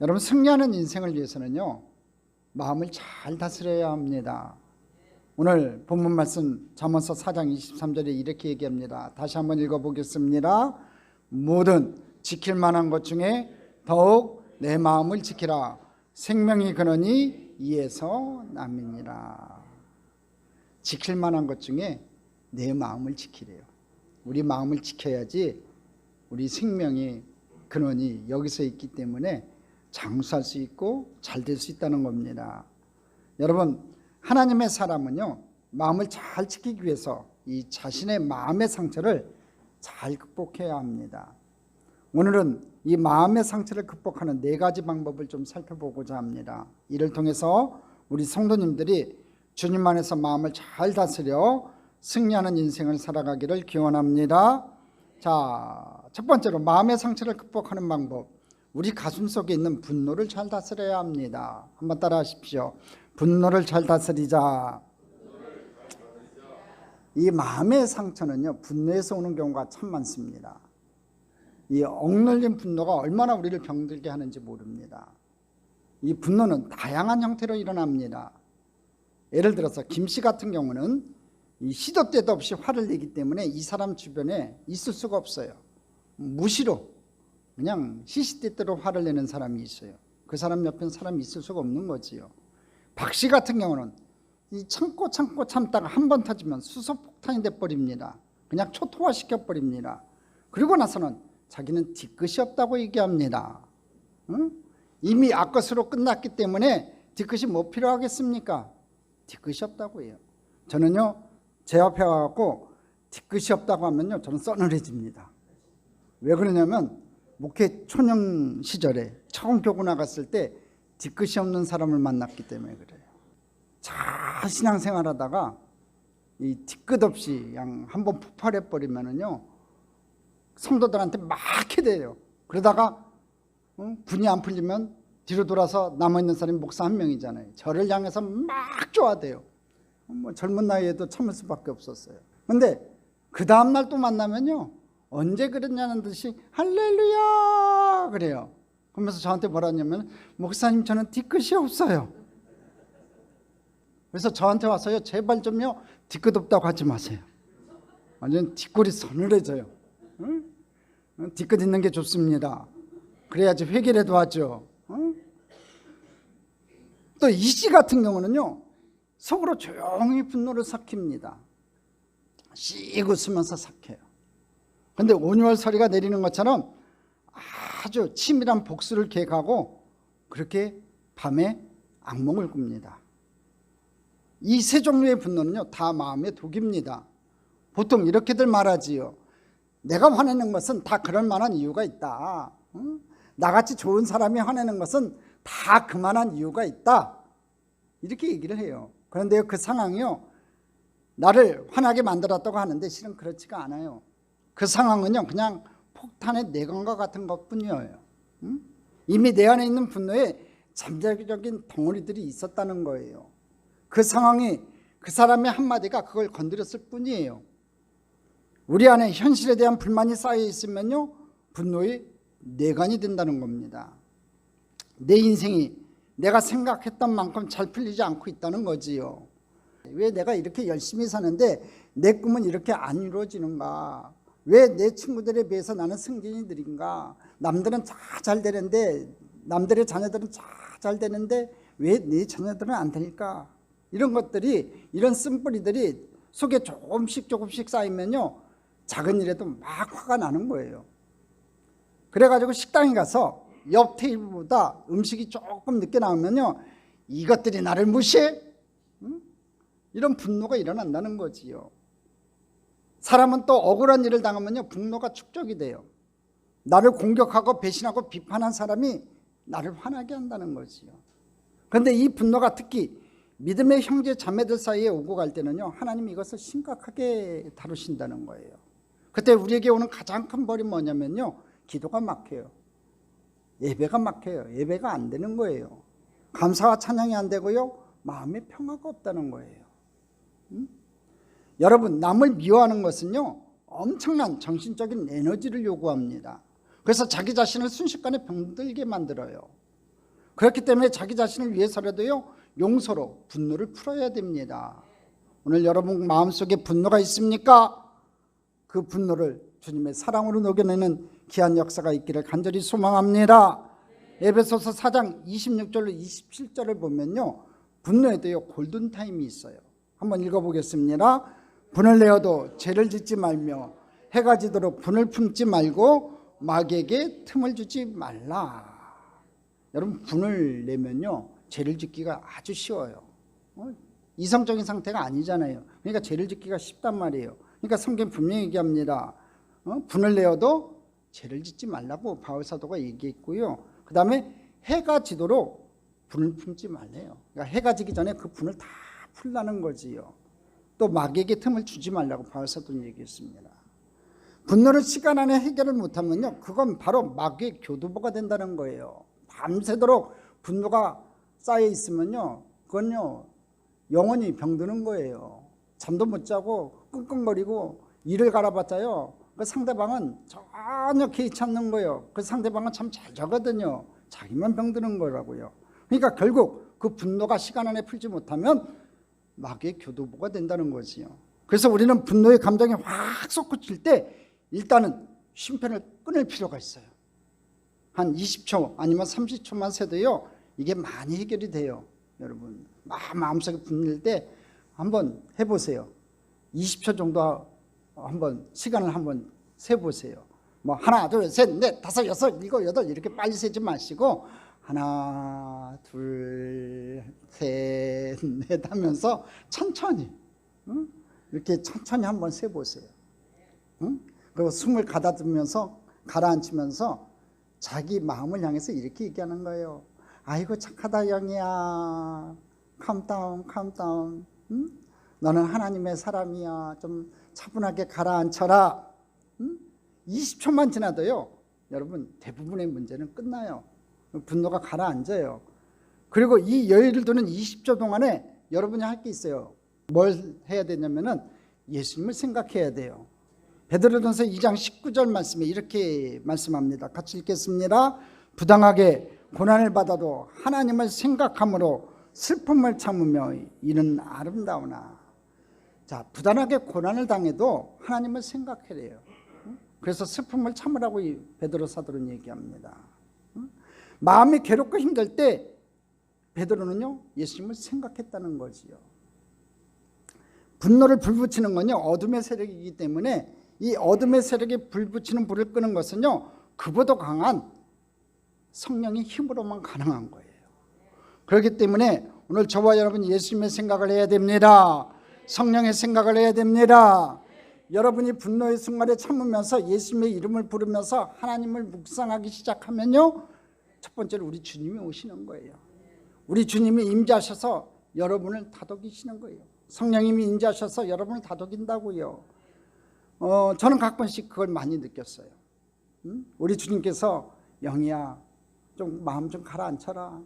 여러분, 승리하는 인생을 위해서는요, 마음을 잘 다스려야 합니다. 오늘 본문 말씀 잠언서 4장 23절에 이렇게 얘기합니다. 다시 한번 읽어보겠습니다. 모든 지킬 만한 것 중에 더욱 내 마음을 지키라. 생명이 근원이 이에서 남이니라. 지킬 만한 것 중에 내 마음을 지키래요. 우리 마음을 지켜야지 우리 생명이 근원이 여기서 있기 때문에 장수할 수 있고 잘 될 수 있다는 겁니다. 여러분, 하나님의 사람은요, 마음을 잘 지키기 위해서 이 자신의 마음의 상처를 잘 극복해야 합니다. 오늘은 이 마음의 상처를 극복하는 4가지 방법을 좀 살펴보고자 합니다. 이를 통해서 우리 성도님들이 주님 안에서 마음을 잘 다스려 승리하는 인생을 살아가기를 기원합니다. 자, 첫 번째로 마음의 상처를 극복하는 방법. 우리 가슴 속에 있는 분노를 잘 다스려야 합니다. 한번 따라 하십시오. 분노를 잘 다스리자. 이 마음의 상처는요, 분노에서 오는 경우가 참 많습니다. 이 억눌린 분노가 얼마나 우리를 병들게 하는지 모릅니다. 이 분노는 다양한 형태로 일어납니다. 예를 들어서 김씨 같은 경우는 이 시도 때도 없이 화를 내기 때문에 이 사람 주변에 있을 수가 없어요. 무시로 그냥 시시때때로 화를 내는 사람이 있어요. 그 사람 옆에는 사람이 있을 수가 없는 거지요. 박씨 같은 경우는 이 참고 참다가 한 번 터지면 수소폭탄이 돼버립니다. 그냥 초토화시켜 버립니다. 그리고 나서는 자기는 뒤끝이 없다고 얘기합니다. 응? 이미 앞것으로 끝났기 때문에 뒤끝이 뭐 필요하겠습니까? 뒤끝이 없다고 해요. 저는요, 제 앞에 와갖고 뒤끝이 없다고 하면요, 저는 서늘해집니다. 왜 그러냐면 목회 초년 시절에 처음 교구 나갔을 때 뒤끝이 없는 사람을 만났기 때문에 그래요. 잘 신앙생활하다가 이 뒤끝 없이 그냥 한번 폭발해 버리면은요, 성도들한테 막 해대요. 그러다가 분이 안 풀리면 뒤로 돌아서 남아있는 사람이 목사 한 명이잖아요. 저를 향해서 막 좋아대요. 뭐 젊은 나이에도 참을 수밖에 없었어요. 근데 그 다음날 또 만나면요, 언제 그랬냐는 듯이 할렐루야 그래요. 그러면서 저한테 뭐라 하냐면, 목사님 저는 뒤끝이 없어요. 그래서 저한테 와서요, 제발 좀요, 뒤끝 없다고 하지 마세요. 완전 뒷골이 서늘해져요. 응? 뒤끝 있는 게 좋습니다. 그래야지 회개라도 하죠. 응? 또 이씨 같은 경우는요, 속으로 조용히 분노를 삭힙니다. 씩 웃으면서 삭혀요. 근데 온유월설이가 내리는 것처럼 아주 치밀한 복수를 계획하고 그렇게 밤에 악몽을 꿉니다. 이 세 종류의 분노는요, 다 마음의 독입니다. 보통 이렇게들 말하지요. 내가 화내는 것은 다 그럴 만한 이유가 있다. 응? 나같이 좋은 사람이 화내는 것은 다 그만한 이유가 있다. 이렇게 얘기를 해요. 그런데 그 상황이요, 나를 화나게 만들었다고 하는데 실은 그렇지가 않아요. 그 상황은요, 그냥 폭탄의 내광과 같은 것뿐이에요. 응? 이미 내 안에 있는 분노에 잠재적인 덩어리들이 있었다는 거예요. 그 상황이, 그 사람의 한마디가 그걸 건드렸을 뿐이에요. 우리 안에 현실에 대한 불만이 쌓여 있으면요, 분노의 내관이 된다는 겁니다. 내 인생이 내가 생각했던 만큼 잘 풀리지 않고 있다는 거지요. 왜 내가 이렇게 열심히 사는데 내 꿈은 이렇게 안 이루어지는가? 왜 내 친구들에 비해서 나는 승진이 느린가? 남들은 다 잘 되는데, 남들의 자녀들은 다 잘 되는데 왜 내 자녀들은 안 될까? 이런 것들이, 이런 쓴뿌리들이 속에 조금씩 쌓이면요, 작은 일에도 막 화가 나는 거예요. 그래가지고 식당에 가서 옆 테이블보다 음식이 조금 늦게 나오면요, 이것들이 나를 무시해? 응? 이런 분노가 일어난다는 거지요. 사람은 또 억울한 일을 당하면요, 분노가 축적이 돼요. 나를 공격하고 배신하고 비판한 사람이 나를 화나게 한다는 거지요. 그런데 이 분노가 특히 믿음의 형제 자매들 사이에 오고 갈 때는요, 하나님이 이것을 심각하게 다루신다는 거예요. 그때 우리에게 오는 가장 큰 벌이 뭐냐면요, 기도가 막혀요. 예배가 막혀요. 예배가 안 되는 거예요. 감사와 찬양이 안 되고요, 마음에 평화가 없다는 거예요. 여러분, 남을 미워하는 것은요, 엄청난 정신적인 에너지를 요구합니다. 그래서 자기 자신을 순식간에 병들게 만들어요. 그렇기 때문에 자기 자신을 위해서라도요, 용서로 분노를 풀어야 됩니다. 오늘 여러분 마음속에 분노가 있습니까? 그 분노를 주님의 사랑으로 녹여내는 귀한 역사가 있기를 간절히 소망합니다. 에베소서 4장 26절로 27절을 보면요, 분노에도요 골든타임이 있어요. 한번 읽어보겠습니다. 분을 내어도 죄를 짓지 말며 해가 지도록 분을 품지 말고 마귀에게 틈을 주지 말라. 여러분, 분을 내면요 죄를 짓기가 아주 쉬워요. 이성적인 상태가 아니잖아요. 그러니까 죄를 짓기가 쉽단 말이에요. 그러니까 성경 분명히 얘기합니다. 분을 내어도 죄를 짓지 말라고 바울사도가 얘기했고요. 그 다음에 해가 지도록 분을 품지 말래요. 그러니까 해가 지기 전에 그 분을 다 풀라는 거지요. 또 마귀에게 틈을 주지 말라고 바울사도는 얘기했습니다. 분노를 시간 안에 해결을 못하면요, 그건 바로 마귀의 교두보가 된다는 거예요. 밤새도록 분노가 쌓여 있으면요, 그건요 영원히 병드는 거예요. 잠도 못 자고 끙끙거리고 이를 갈아봤자요, 그 상대방은 전혀 개의치 않는 거예요. 그 상대방은 참 잘 자거든요. 자기만 병드는 거라고요. 그러니까 결국 그 분노가 시간 안에 풀지 못하면 마귀의 교두보가 된다는 거지요. 그래서 우리는 분노의 감정이 확 솟구칠 때 일단은 쉼표를 끊을 필요가 있어요. 한 20초 아니면 30초만 세도요, 이게 많이 해결이 돼요. 여러분 마음속에 분낼 때 한번 해보세요. 20초 정도 한번 시간을 한번 세보세요. 뭐 하나 둘 셋 넷 다섯 여섯 일곱 여덟 이렇게 빨리 세지 마시고 하나 둘 셋 넷 하면서 천천히, 이렇게 천천히 한번 세보세요. 그리고 숨을 가다듬으면서 가라앉히면서 자기 마음을 향해서 이렇게 얘기하는 거예요. 아이고 착하다 영이야. 캄다운 캄다운. 너는 하나님의 사람이야. 좀 차분하게 가라앉혀라. 20초만 지나도요, 여러분 대부분의 문제는 끝나요. 분노가 가라앉아요. 그리고 이 여유를 두는 20초 동안에 여러분이 할 게 있어요. 뭘 해야 되냐면은 예수님을 생각해야 돼요. 베드로전서 2장 19절 말씀에 이렇게 말씀합니다. 같이 읽겠습니다. 부당하게 고난을 받아도 하나님을 생각함으로 슬픔을 참으며 이는 아름다우나. 자, 부당하게 고난을 당해도 하나님을 생각해래요. 그래서 슬픔을 참으라고 베드로 사도는 얘기합니다. 마음이 괴롭고 힘들 때 베드로는요 예수님을 생각했다는 거지요. 분노를 불붙이는 건요 어둠의 세력이기 때문에 이 어둠의 세력에 불붙이는 불을 끄는 것은요 그보다 강한 성령의 힘으로만 가능한 거예요. 그렇기 때문에 오늘 저와 여러분 예수님의 생각을 해야 됩니다. 성령의 생각을 해야 됩니다. 여러분이 분노의 순간에 참으면서 예수님의 이름을 부르면서 하나님을 묵상하기 시작하면요 첫 번째로 우리 주님이 오시는 거예요. 우리 주님이 임재하셔서 여러분을 다독이시는 거예요. 성령님이 임재하셔서 여러분을 다독인다고요. 저는 가끔씩 그걸 많이 느꼈어요. 우리 주님께서 영이야 좀 마음 좀 가라앉혀라.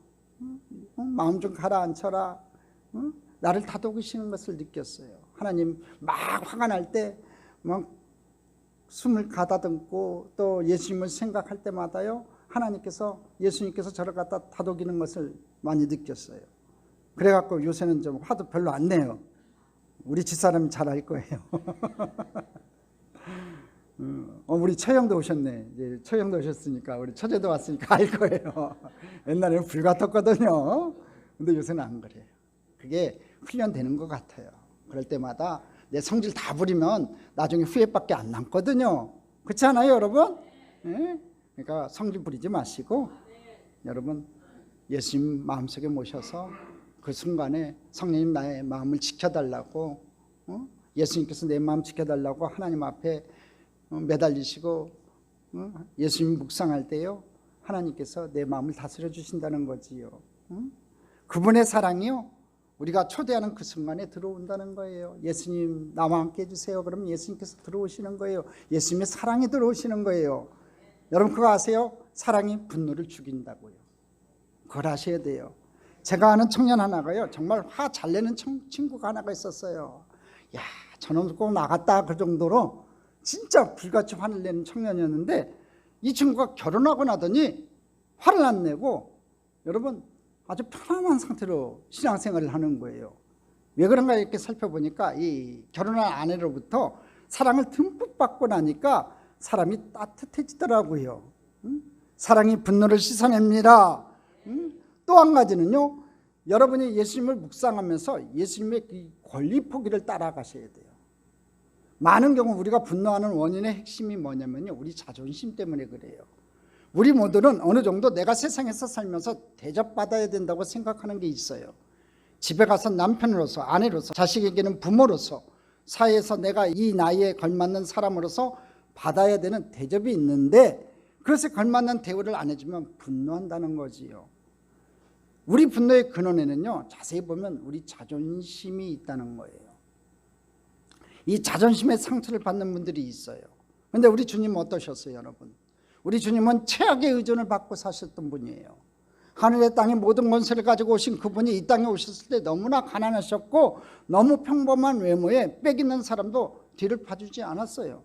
마음 좀 가라앉혀라. 나를 다독이시는 것을 느꼈어요. 하나님 막 화가 날 때 막 숨을 가다듬고 또 예수님을 생각할 때마다요 예수님께서 저를 갖다 다독이는 것을 많이 느꼈어요. 그래갖고 요새는 좀 화도 별로 안 내요. 우리 집사람이 잘 알 거예요. 우리 처형도 오셨네. 이제 처형도 오셨으니까 우리 처제도 왔으니까 알 거예요. 옛날에는 불같았거든요. 근데 요새는 안 그래요. 그게 훈련되는 것 같아요. 그럴 때마다 내 성질 다 부리면 나중에 후회밖에 안 남거든요. 그렇지 않아요, 여러분? 네? 그러니까 성질 부리지 마시고 여러분 예수님 마음속에 모셔서 그 순간에 성령님 나의 마음을 지켜달라고, 예수님께서 내 마음 지켜달라고 하나님 앞에 매달리시고 예수님 묵상할 때요 하나님께서 내 마음을 다스려 주신다는 거지요. 그분의 사랑이요 우리가 초대하는 그 순간에 들어온다는 거예요. 예수님 나와 함께 해주세요. 그러면 예수님께서 들어오시는 거예요. 예수님의 사랑이 들어오시는 거예요. 여러분 그거 아세요? 사랑이 분노를 죽인다고요. 그걸 아셔야 돼요. 제가 아는 청년 하나가요 정말 화 잘 내는 친구가 하나가 있었어요. 야 저놈 꼭 나갔다 그 정도로 진짜 불같이 화를 내는 청년이었는데 이 친구가 결혼하고 나더니 화를 안 내고 여러분 아주 편안한 상태로 신앙생활을 하는 거예요. 왜 그런가 이렇게 살펴보니까 이 결혼한 아내로부터 사랑을 듬뿍 받고 나니까 사람이 따뜻해지더라고요. 사랑이 분노를 씻어냅니다. 또 한 가지는요, 여러분이 예수님을 묵상하면서 예수님의 그 권리 포기를 따라가셔야 돼요. 많은 경우 우리가 분노하는 원인의 핵심이 뭐냐면요, 우리 자존심 때문에 그래요. 우리 모두는 어느 정도 내가 세상에서 살면서 대접받아야 된다고 생각하는 게 있어요. 집에 가서 남편으로서, 아내로서, 자식에게는 부모로서, 사회에서 내가 이 나이에 걸맞는 사람으로서 받아야 되는 대접이 있는데 그것에 걸맞는 대우를 안 해주면 분노한다는 거지요. 우리 분노의 근원에는요, 자세히 보면 우리 자존심이 있다는 거예요. 이 자존심의 상처를 받는 분들이 있어요. 그런데 우리 주님은 어떠셨어요, 여러분? 우리 주님은 최악의 의존을 받고 사셨던 분이에요. 하늘의 땅의 모든 권세를 가지고 오신 그분이 이 땅에 오셨을 때 너무나 가난하셨고 너무 평범한 외모에 빽 있는 사람도 뒤를 봐주지 않았어요.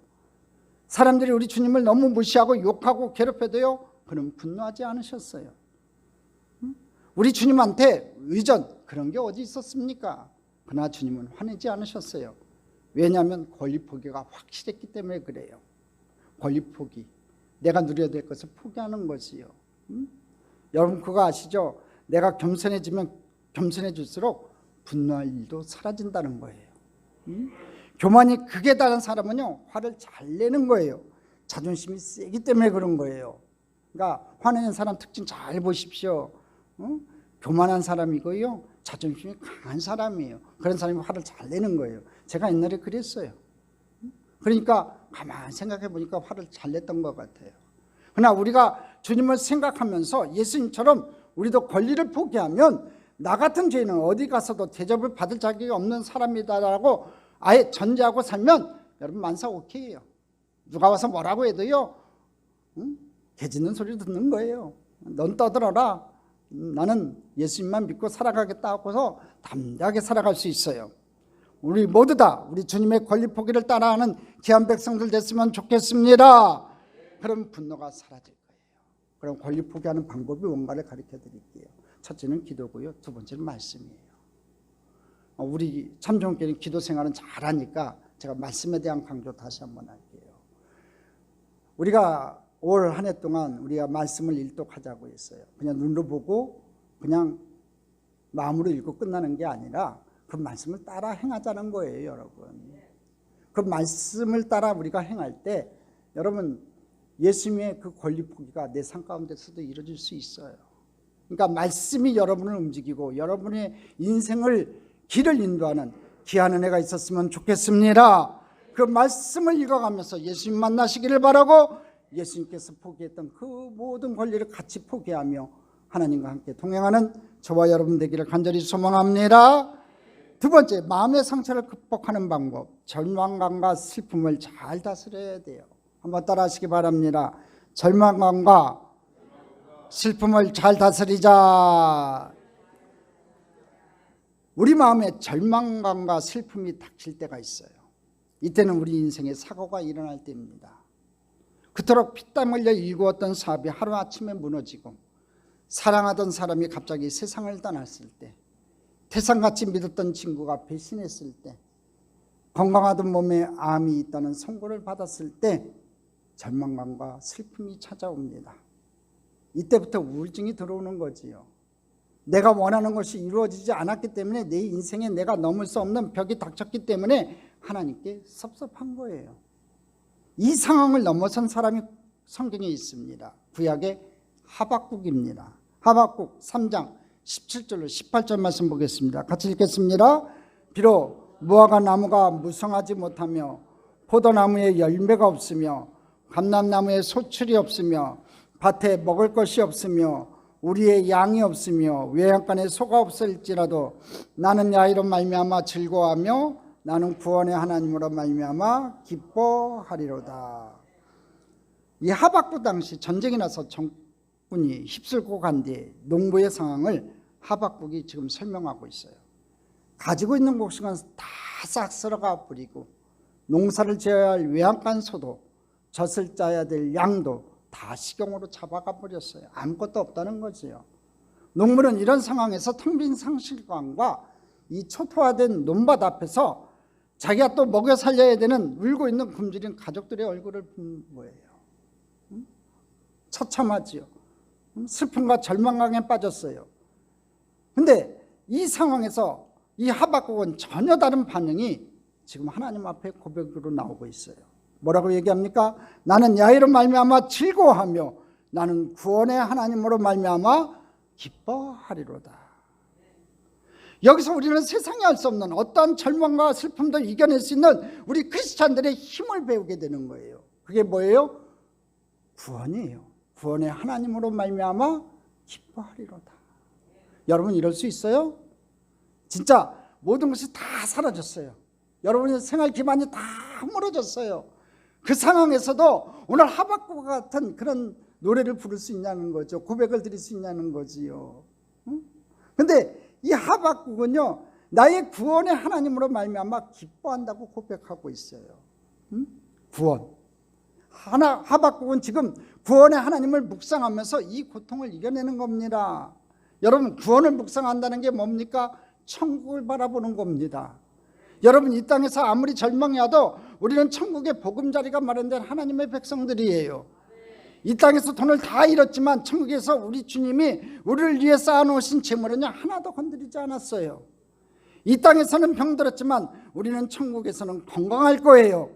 사람들이 우리 주님을 너무 무시하고 욕하고 괴롭혀도요, 그는 분노하지 않으셨어요. 우리 주님한테 의존, 그런 게 어디 있었습니까? 그러나 주님은 화내지 않으셨어요. 왜냐하면 권리 포기가 확실했기 때문에 그래요. 권리 포기, 내가 누려야 될 것을 포기하는 것이요. 여러분 그거 아시죠? 내가 겸손해지면 겸손해질수록 분노할 일도 사라진다는 거예요. 교만이 극에 달한 사람은요, 화를 잘 내는 거예요. 자존심이 세기 때문에 그런 거예요. 그러니까 화내는 사람 특징 잘 보십시오. 교만한 사람이고요, 자존심이 강한 사람이에요. 그런 사람이 화를 잘 내는 거예요. 제가 옛날에 그랬어요. 그러니까 가만히 생각해 보니까 화를 잘 냈던 것 같아요. 그러나 우리가 주님을 생각하면서 예수님처럼 우리도 권리를 포기하면 나 같은 죄인은 어디 가서도 대접을 받을 자격이 없는 사람이다라고 아예 전제하고 살면 여러분 만사 오케이예요. 누가 와서 뭐라고 해도요, 개 짖는 소리 듣는 거예요. 넌 떠들어라. 나는 예수님만 믿고 살아가겠다 하고서 담대하게 살아갈 수 있어요. 우리 모두 다 우리 주님의 권리 포기를 따라하는 귀한 백성들 됐으면 좋겠습니다. 그럼 분노가 사라질 거예요. 그럼 권리 포기하는 방법이 뭔가를 가르쳐 드릴게요. 첫째는 기도고요, 두 번째는 말씀이에요. 우리 참종교회는 기도 생활은 잘하니까 제가 말씀에 대한 강조 다시 한번 할게요. 우리가 올 한 해 동안 우리가 말씀을 일독하자고 했어요. 그냥 눈으로 보고 그냥 마음으로 읽고 끝나는 게 아니라 그 말씀을 따라 행하자는 거예요, 여러분. 그 말씀을 따라 우리가 행할 때 여러분 예수님의 그 권리 포기가 내 삶 가운데서도 이루어질 수 있어요. 그러니까 말씀이 여러분을 움직이고 여러분의 인생을 길을 인도하는 귀한 은혜가 있었으면 좋겠습니다. 그 말씀을 읽어가면서 예수님 만나시기를 바라고 예수님께서 포기했던 그 모든 권리를 같이 포기하며 하나님과 함께 동행하는 저와 여러분 되기를 간절히 소망합니다. 두 번째, 마음의 상처를 극복하는 방법, 절망감과 슬픔을 잘 다스려야 돼요. 한번 따라 하시기 바랍니다. 절망감과 슬픔을 잘 다스리자. 우리 마음에 절망감과 슬픔이 닥칠 때가 있어요. 이때는 우리 인생에 사고가 일어날 때입니다. 그토록 피땀 흘려 일구었던 사업이 하루아침에 무너지고 사랑하던 사람이 갑자기 세상을 떠났을 때, 태산같이 믿었던 친구가 배신했을 때, 건강하던 몸에 암이 있다는 선고를 받았을 때 절망감과 슬픔이 찾아옵니다. 이때부터 우울증이 들어오는 거지요. 내가 원하는 것이 이루어지지 않았기 때문에 내 인생에 내가 넘을 수 없는 벽이 닥쳤기 때문에 하나님께 섭섭한 거예요. 이 상황을 넘어선 사람이 성경에 있습니다. 구약의 하박국입니다. 하박국 3장 17절로 18절 말씀 보겠습니다. 같이 읽겠습니다. 비록 무화과 나무가 무성하지 못하며 포도나무에 열매가 없으며 감람나무에 소출이 없으며 밭에 먹을 것이 없으며 우리의 양이 없으며 외양간에 소가 없을지라도 나는 야이로 말미암아 즐거워하며 나는 구원의 하나님으로 말미암아 기뻐하리로다. 이 하박국 당시 전쟁이 나서 정군이 휩쓸고 간 뒤 농부의 상황을 하박국이 지금 설명하고 있어요. 가지고 있는 곡식은 다 싹 쓸어가 버리고 농사를 지어야 할 외양간 소도 젖을 짜야 될 양도 다 식용으로 잡아가 버렸어요. 아무것도 없다는 거지요. 농부는 이런 상황에서 텅 빈 상실감과 이 초토화된 논밭 앞에서 자기가 또 먹여 살려야 되는 울고 있는 굶주린 가족들의 얼굴을 본 거예요. 처참하지요. 슬픔과 절망감에 빠졌어요. 근데 이 상황에서 이 하박국은 전혀 다른 반응이 지금 하나님 앞에 고백으로 나오고 있어요. 뭐라고 얘기합니까? 나는 야훼로 말미암아 즐거워하며 나는 구원의 하나님으로 말미암아 기뻐하리로다. 여기서 우리는 세상에 알 수 없는 어떠한 절망과 슬픔도 이겨낼 수 있는 우리 크리스찬들의 힘을 배우게 되는 거예요. 그게 뭐예요? 구원이에요. 구원의 하나님으로 말미암아 기뻐하리로다. 여러분 이럴 수 있어요? 진짜 모든 것이 다 사라졌어요. 여러분의 생활 기반이 다 무너졌어요. 그 상황에서도 오늘 하박국 같은 그런 노래를 부를 수 있냐는 거죠. 고백을 드릴 수 있냐는 거지요. 근데 이 하박국은요, 나의 구원의 하나님으로 말미암아 기뻐한다고 고백하고 있어요. 구원. 하박국은 지금 구원의 하나님을 묵상하면서 이 고통을 이겨내는 겁니다. 여러분, 구원을 묵상한다는 게 뭡니까? 천국을 바라보는 겁니다. 여러분, 이 땅에서 아무리 절망이 와도 우리는 천국의 보금자리가 마련된 하나님의 백성들이에요. 이 땅에서 돈을 다 잃었지만 천국에서 우리 주님이 우리를 위해 쌓아놓으신 재물은요 하나도 건드리지 않았어요. 이 땅에서는 병들었지만 우리는 천국에서는 건강할 거예요.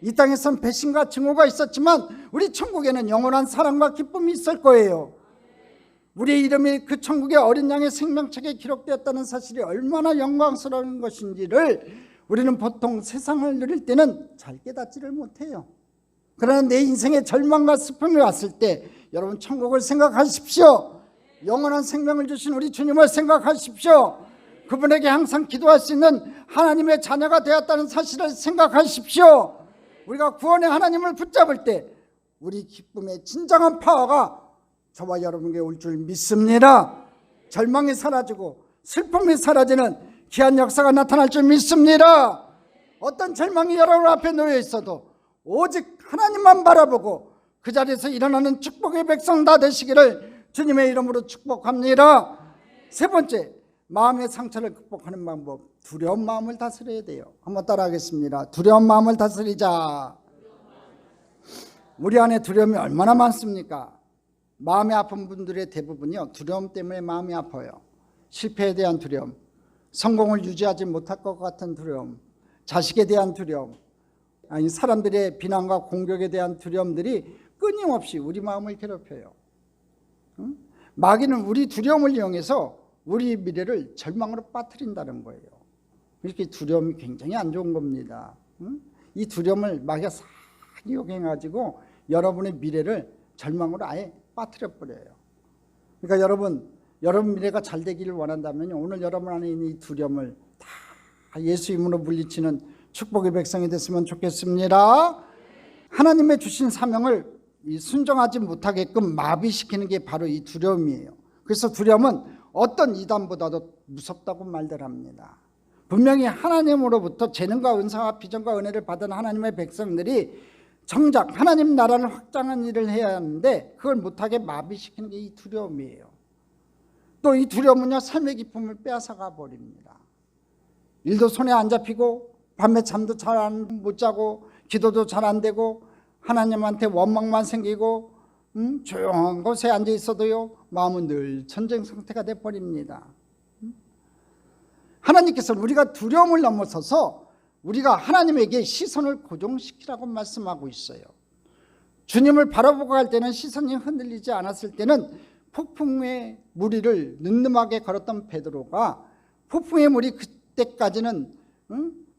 이 땅에서는 배신과 증오가 있었지만 우리 천국에는 영원한 사랑과 기쁨이 있을 거예요. 우리의 이름이 그 천국의 어린 양의 생명책에 기록되었다는 사실이 얼마나 영광스러운 것인지를 우리는 보통 세상을 누릴 때는 잘 깨닫지를 못해요. 그러나 내 인생에 절망과 슬픔이 왔을 때 여러분 천국을 생각하십시오. 영원한 생명을 주신 우리 주님을 생각하십시오. 그분에게 항상 기도할 수 있는 하나님의 자녀가 되었다는 사실을 생각하십시오. 우리가 구원의 하나님을 붙잡을 때 우리 기쁨의 진정한 파워가 저와 여러분에게 올 줄 믿습니다. 절망이 사라지고 슬픔이 사라지는 귀한 역사가 나타날 줄 믿습니다. 어떤 절망이 여러분 앞에 놓여 있어도 오직 하나님만 바라보고 그 자리에서 일어나는 축복의 백성 다 되시기를 주님의 이름으로 축복합니다. 세 번째, 마음의 상처를 극복하는 방법, 두려운 마음을 다스려야 돼요. 한번 따라하겠습니다. 두려운 마음을 다스리자. 우리 안에 두려움이 얼마나 많습니까? 마음이 아픈 분들의 대부분이요 두려움 때문에 마음이 아파요. 실패에 대한 두려움, 성공을 유지하지 못할 것 같은 두려움, 자식에 대한 두려움, 아니 사람들의 비난과 공격에 대한 두려움들이 끊임없이 우리 마음을 괴롭혀요. 마귀는 우리 두려움을 이용해서 우리 미래를 절망으로 빠뜨린다는 거예요. 이렇게 두려움이 굉장히 안 좋은 겁니다. 이 두려움을 마귀가 싹 이용해가지고 여러분의 미래를 절망으로 아예 빠뜨려 버려요. 그러니까 여러분 미래가 잘 되기를 원한다면 오늘 여러분 안에 있는 이 두려움을 다 예수 이름으로 물리치는 축복의 백성이 됐으면 좋겠습니다. 하나님의 주신 사명을 순종하지 못하게끔 마비시키는 게 바로 이 두려움이에요. 그래서 두려움은 어떤 이단보다도 무섭다고 말들 합니다. 분명히 하나님으로부터 재능과 은사와 비전과 은혜를 받은 하나님의 백성들이 정작 하나님 나라를 확장하는 일을 해야 하는데 그걸 못하게 마비시키는 게 이 두려움이에요. 또 이 두려움은요 삶의 기쁨을 빼앗아가 버립니다. 일도 손에 안 잡히고 밤에 잠도 잘 못 자고 기도도 잘 안 되고 하나님한테 원망만 생기고 조용한 곳에 앉아 있어도요 마음은 늘 전쟁 상태가 돼버립니다. 하나님께서는 우리가 두려움을 넘어서서 우리가 하나님에게 시선을 고정시키라고 말씀하고 있어요. 주님을 바라보고 갈 때는 시선이 흔들리지 않았을 때는 폭풍의 무리를 늠름하게 걸었던 베드로가 폭풍의 물이 그때까지는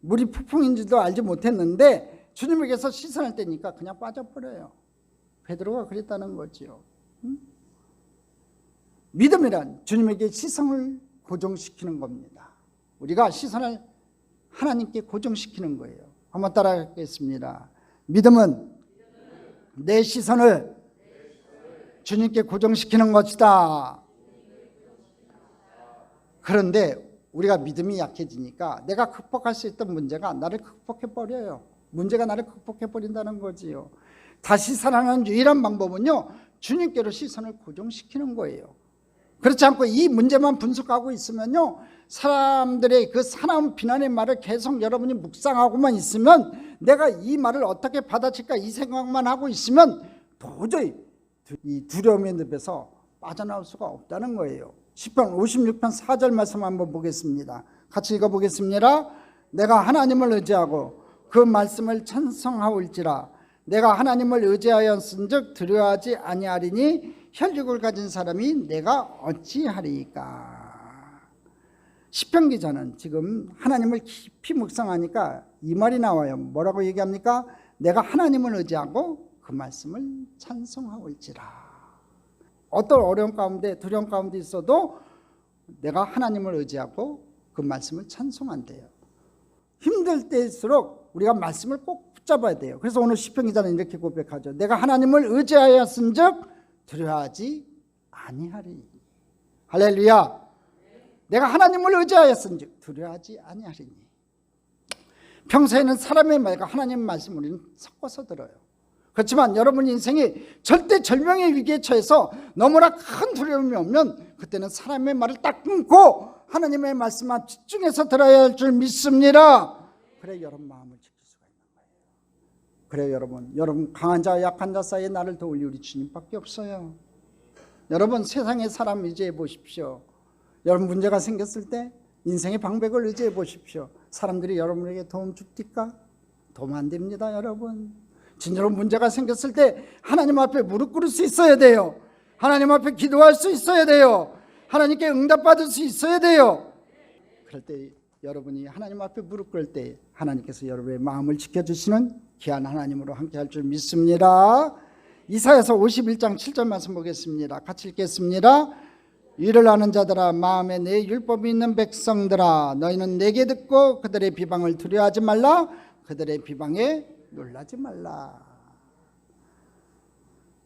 물이 폭풍인지도 알지 못했는데 주님에게서 시선을 떼니까 그냥 빠져버려요. 베드로가 그랬다는 거지요. 믿음이란 주님에게 시선을 고정시키는 겁니다. 우리가 시선을 하나님께 고정시키는 거예요. 한번 따라하겠습니다. 믿음은 내 시선을 주님께 고정시키는 것이다. 그런데 우리가 믿음이 약해지니까 내가 극복할 수 있던 문제가 나를 극복해버려요. 문제가 나를 극복해버린다는 거지요. 다시 살아나는 유일한 방법은요 주님께로 시선을 고정시키는 거예요. 그렇지 않고 이 문제만 분석하고 있으면요, 사람들의 그 사나운 비난의 말을 계속 여러분이 묵상하고만 있으면, 내가 이 말을 어떻게 받아칠까 이 생각만 하고 있으면 도저히 이 두려움의 늪에서 빠져나올 수가 없다는 거예요. 시편 56편 4절 말씀 한번 보겠습니다. 같이 읽어보겠습니다. 내가 하나님을 의지하고 그 말씀을 찬송하올지라. 내가 하나님을 의지하였은즉 두려워하지 아니하리니 혈육을 가진 사람이 내가 어찌하리까. 시편 기자는 지금 하나님을 깊이 묵상하니까 이 말이 나와요. 뭐라고 얘기합니까? 내가 하나님을 의지하고 그 말씀을 찬송하올지라. 어떤 어려움 가운데 두려움 가운데 있어도 내가 하나님을 의지하고 그 말씀을 찬송한대요. 힘들 때일수록 우리가 말씀을 꼭 붙잡아야 돼요. 그래서 오늘 시편 기자는 이렇게 고백하죠. 내가 하나님을 의지하였은즉 두려워하지 아니하리. 할렐루야. 내가 하나님을 의지하였은즉 두려워하지 아니하리니. 평소에는 사람의 말과 하나님의 말씀 우리는 섞어서 들어요. 그렇지만 여러분 인생이 절대절명의 위기에 처해서 너무나 큰 두려움이 오면 그때는 사람의 말을 딱 끊고 하나님의 말씀만 집중해서 들어야 할 줄 믿습니다. 그래 여러분 마음을 지킬 수가 있는 거예요. 그래 여러분 강한 자와 약한 자 사이에 나를 도울 우리 주님밖에 없어요. 여러분 세상의 사람 의지해 보십시오. 여러분 문제가 생겼을 때 인생의 방백을 의지해 보십시오. 사람들이 여러분에게 도움 줍니까? 도움 안 됩니다. 여러분 진짜로 문제가 생겼을 때 하나님 앞에 무릎 꿇을 수 있어야 돼요. 하나님 앞에 기도할 수 있어야 돼요. 하나님께 응답받을 수 있어야 돼요. 그럴 때 여러분이 하나님 앞에 무릎 꿇을 때 하나님께서 여러분의 마음을 지켜주시는 귀한 하나님으로 함께 할 줄 믿습니다. 이사야서 51장 7절 말씀 보겠습니다. 같이 읽겠습니다. 위를 아는 자들아, 마음에 내 율법이 있는 백성들아, 너희는 내게 듣고 그들의 비방을 두려워하지 말라. 그들의 비방에 놀라지 말라.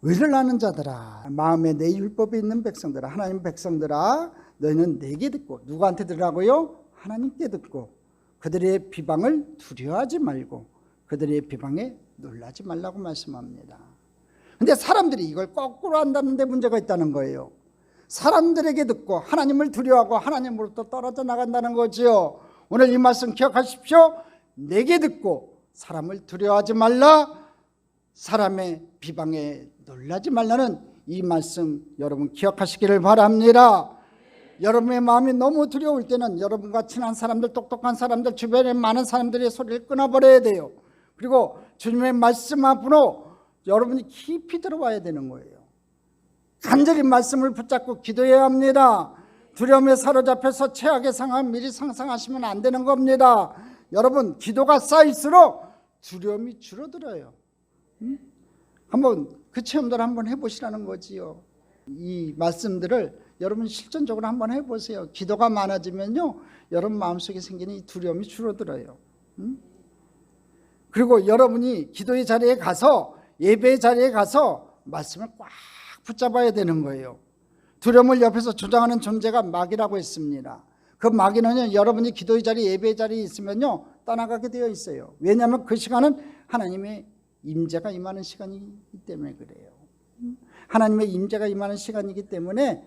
의를 아는 자들아, 마음에 내 율법이 있는 백성들아, 하나님 백성들아, 너희는 내게 듣고, 누구한테 들으라고요? 하나님께 듣고 그들의 비방을 두려워하지 말고 그들의 비방에 놀라지 말라고 말씀합니다. 근데 사람들이 이걸 거꾸로 한다는 데 문제가 있다는 거예요. 사람들에게 듣고 하나님을 두려워하고 하나님으로부터 떨어져 나간다는 거지요. 오늘 이 말씀 기억하십시오. 내게 듣고 사람을 두려워하지 말라, 사람의 비방에 놀라지 말라는 이 말씀 여러분 기억하시기를 바랍니다. 여러분의 마음이 너무 두려울 때는 여러분과 친한 사람들, 똑똑한 사람들, 주변에 많은 사람들의 소리를 끊어버려야 돼요. 그리고 주님의 말씀 앞으로 여러분이 깊이 들어와야 되는 거예요. 간절히 말씀을 붙잡고 기도해야 합니다. 두려움에 사로잡혀서 최악의 상황 미리 상상하시면 안 되는 겁니다. 여러분 기도가 쌓일수록 두려움이 줄어들어요. 한번 그 체험들 한번 해보시라는 거지요. 이 말씀들을 여러분 실전적으로 한번 해보세요. 기도가 많아지면요 여러분 마음속에 생기는 이 두려움이 줄어들어요. 그리고 여러분이 기도의 자리에 가서, 예배의 자리에 가서 말씀을 꽉 붙잡아야 되는 거예요. 두려움을 옆에서 조장하는 존재가 마귀라고 했습니다. 그 마귀는요 여러분이 기도의 자리, 예배의 자리에 있으면요 떠나가게 되어 있어요. 왜냐하면 그 시간은 하나님의 임재가 임하는 시간이기 때문에 그래요. 하나님의 임재가 임하는 시간이기 때문에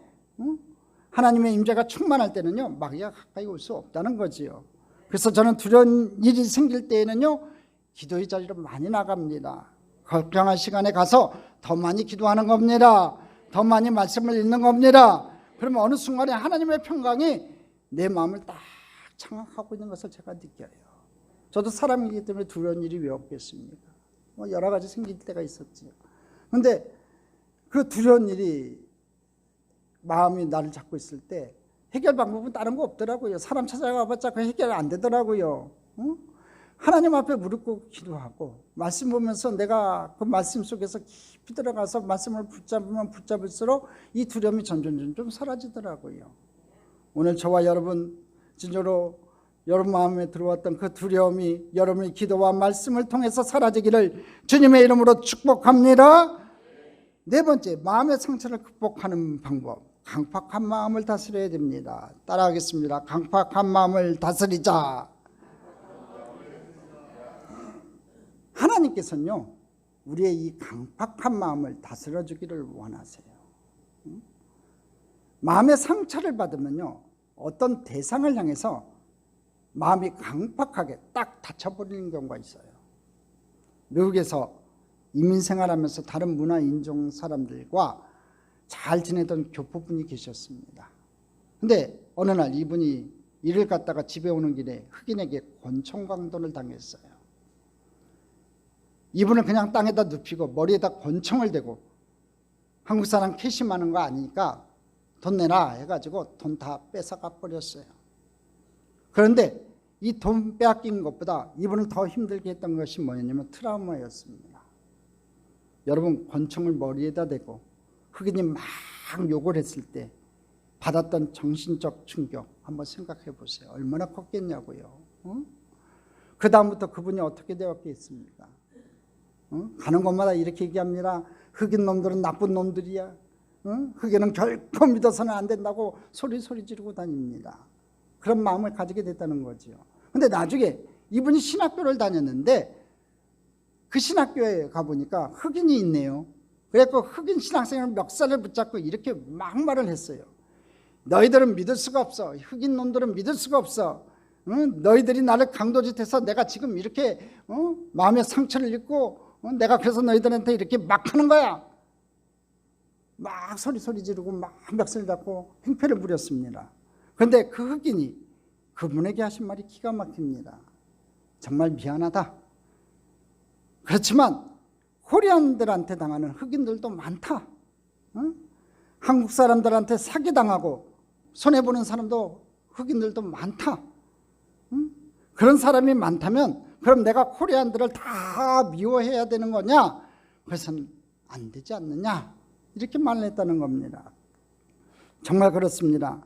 하나님의 임재가 충만할 때는요 마귀가 가까이 올 수 없다는 거지요. 그래서 저는 두려운 일이 생길 때에는요 기도의 자리로 많이 나갑니다. 걱정할 시간에 가서 더 많이 기도하는 겁니다. 더 많이 말씀을 읽는 겁니다. 그러면 어느 순간에 하나님의 평강이 내 마음을 딱 장악하고 있는 것을 제가 느껴요. 저도 사람이기 때문에 두려운 일이 왜 없겠습니까? 여러 가지 생길 때가 있었지요. 그런데 그 두려운 일이 마음이 나를 잡고 있을 때 해결 방법은 다른 거 없더라고요. 사람 찾아가봤자 그 해결 안 되더라고요. 하나님 앞에 무릎 꿇고 기도하고 말씀 보면서 내가 그 말씀 속에서 깊이 들어가서 말씀을 붙잡으면 붙잡을수록 이 두려움이 점점 사라지더라고요. 오늘 저와 여러분 진짜로 여러분 마음에 들어왔던 그 두려움이 여러분의 기도와 말씀을 통해서 사라지기를 주님의 이름으로 축복합니다. 네 번째, 마음의 상처를 극복하는 방법. 강팍한 마음을 다스려야 됩니다. 따라하겠습니다. 강팍한 마음을 다스리자. 하나님께서는요 우리의 이 강팍한 마음을 다스려 주기를 원하세요. 마음의 상처를 받으면요, 어떤 대상을 향해서 마음이 강팍하게 딱 닫혀버리는 경우가 있어요. 미국에서 이민 생활하면서 다른 문화 인종 사람들과 잘 지내던 교포분이 계셨습니다. 근데 어느 날 이분이 일을 갔다가 집에 오는 길에 흑인에게 권총강도를 당했어요. 이분은 그냥 땅에다 눕히고 머리에다 권총을 대고 한국 사람 캐시 많은 거 아니니까 돈 내라 해가지고 돈 다 뺏어가 버렸어요. 그런데 이 돈 빼앗긴 것보다 이분을 더 힘들게 했던 것이 뭐냐면 트라우마였습니다. 여러분, 권총을 머리에다 대고 흑인이 막 욕을 했을 때 받았던 정신적 충격 한번 생각해 보세요. 얼마나 컸겠냐고요. 그 다음부터 그분이 어떻게 되었겠습니까? 가는 곳마다 이렇게 얘기합니다. 흑인 놈들은 나쁜 놈들이야. 흑인은 결코 믿어서는 안 된다고 소리 지르고 다닙니다. 그런 마음을 가지게 됐다는 거죠. 근데 나중에 이분이 신학교를 다녔는데 그 신학교에 가보니까 흑인이 있네요. 그래서 흑인 신학생을 멱살을 붙잡고 이렇게 막 말을 했어요. 너희들은 믿을 수가 없어. 흑인 놈들은 믿을 수가 없어. 너희들이 나를 강도짓해서 내가 지금 이렇게 마음의 상처를 입고 내가 그래서 너희들한테 이렇게 막 하는 거야. 막 소리 지르고 막 멱살 잡고 행패를 부렸습니다. 그런데 그 흑인이 그분에게 하신 말이 기가 막힙니다. 정말 미안하다. 그렇지만 코리안들한테 당하는 흑인들도 많다. 한국 사람들한테 사기당하고 손해보는 사람도 흑인들도 많다. 그런 사람이 많다면 그럼 내가 코리안들을 다 미워해야 되는 거냐? 그래서는 안 되지 않느냐? 이렇게 말을 했다는 겁니다. 정말 그렇습니다.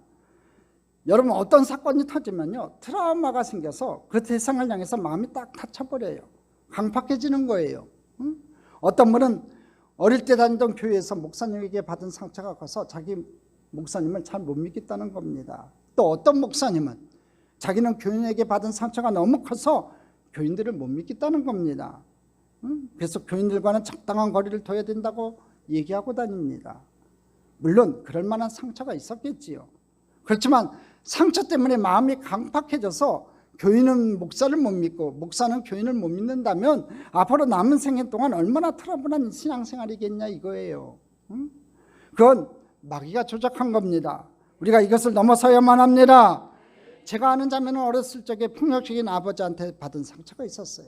여러분, 어떤 사건이 터지면요, 트라우마가 생겨서 그 대상을 향해서 마음이 딱 닫혀버려요. 강팍해지는 거예요. 어떤 분은 어릴 때 다니던 교회에서 목사님에게 받은 상처가 커서 자기 목사님을 잘 못 믿겠다는 겁니다. 또 어떤 목사님은 자기는 교인에게 받은 상처가 너무 커서 교인들을 못 믿겠다는 겁니다. 그래서 교인들과는 적당한 거리를 둬야 된다고 얘기하고 다닙니다. 물론 그럴 만한 상처가 있었겠지요. 그렇지만 상처 때문에 마음이 강팍해져서 교인은 목사를 못 믿고 목사는 교인을 못 믿는다면 앞으로 남은 생애 동안 얼마나 트러블한 신앙생활이겠냐 이거예요. 그건 마귀가 조작한 겁니다. 우리가 이것을 넘어서야만 합니다. 제가 아는 자매는 어렸을 적에 폭력적인 아버지한테 받은 상처가 있었어요.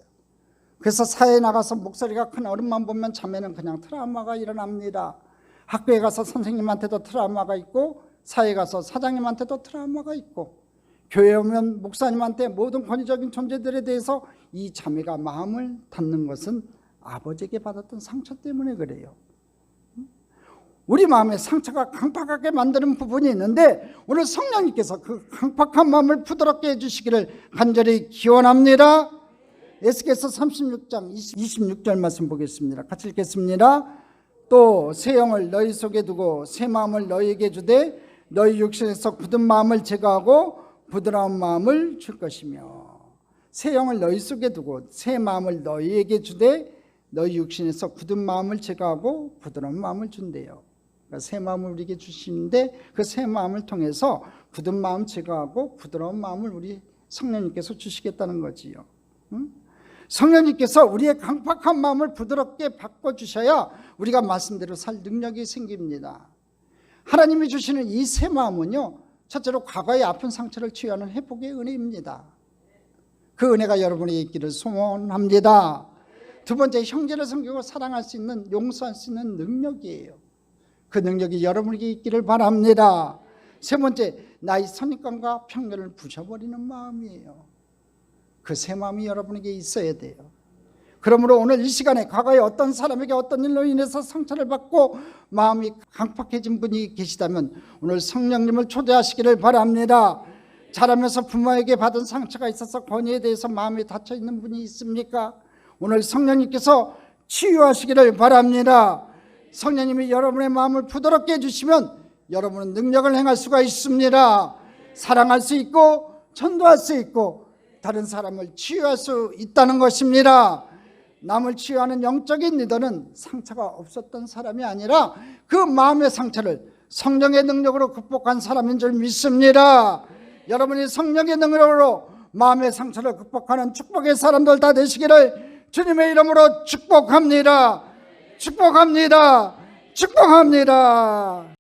그래서 사회에 나가서 목소리가 큰 어른만 보면 자매는 그냥 트라우마가 일어납니다. 학교에 가서 선생님한테도 트라우마가 있고 사회에 가서 사장님한테도 트라우마가 있고 교회에 오면 목사님한테 모든 권위적인 존재들에 대해서 이 자매가 마음을 닫는 것은 아버지에게 받았던 상처 때문에 그래요. 우리 마음에 상처가 강팍하게 만드는 부분이 있는데 오늘 성령님께서 그 강팍한 마음을 부드럽게 해주시기를 간절히 기원합니다. 에스겔서 36장 26절 말씀 보겠습니다. 같이 읽겠습니다. 또 새 영을 너희 속에 두고 새 마음을 너희에게 주되 너희 육신에서 굳은 마음을 제거하고 부드러운 마음을 줄 것이며, 새 영을 너희 속에 두고 새 마음을 너희에게 주되 너희 육신에서 굳은 마음을 제거하고 부드러운 마음을 준대요. 그러니까 새 마음을 우리에게 주시는데 그 새 마음을 통해서 굳은 마음 제거하고 부드러운 마음을 우리 성령님께서 주시겠다는 거지요. 성령님께서 우리의 강팍한 마음을 부드럽게 바꿔주셔야 우리가 말씀대로 살 능력이 생깁니다. 하나님이 주시는 이 새 마음은요, 첫째로 과거의 아픈 상처를 치유하는 회복의 은혜입니다. 그 은혜가 여러분에게 있기를 소원합니다. 두 번째, 형제를 섬기고 사랑할 수 있는, 용서할 수 있는 능력이에요. 그 능력이 여러분에게 있기를 바랍니다. 세 번째, 나의 선입관과 편견을 부셔버리는 마음이에요. 그 새 마음이 여러분에게 있어야 돼요. 그러므로 오늘 이 시간에 과거에 어떤 사람에게 어떤 일로 인해서 상처를 받고 마음이 강팍해진 분이 계시다면 오늘 성령님을 초대하시기를 바랍니다. 자라면서 부모에게 받은 상처가 있어서 권위에 대해서 마음이 닫혀있는 분이 있습니까? 오늘 성령님께서 치유하시기를 바랍니다. 성령님이 여러분의 마음을 부드럽게 해주시면 여러분은 능력을 행할 수가 있습니다. 사랑할 수 있고 전도할 수 있고 다른 사람을 치유할 수 있다는 것입니다. 남을 치유하는 영적인 리더는 상처가 없었던 사람이 아니라 그 마음의 상처를 성령의 능력으로 극복한 사람인 줄 믿습니다. 여러분이 성령의 능력으로 마음의 상처를 극복하는 축복의 사람들 다 되시기를 주님의 이름으로 축복합니다. 축복합니다. 축복합니다.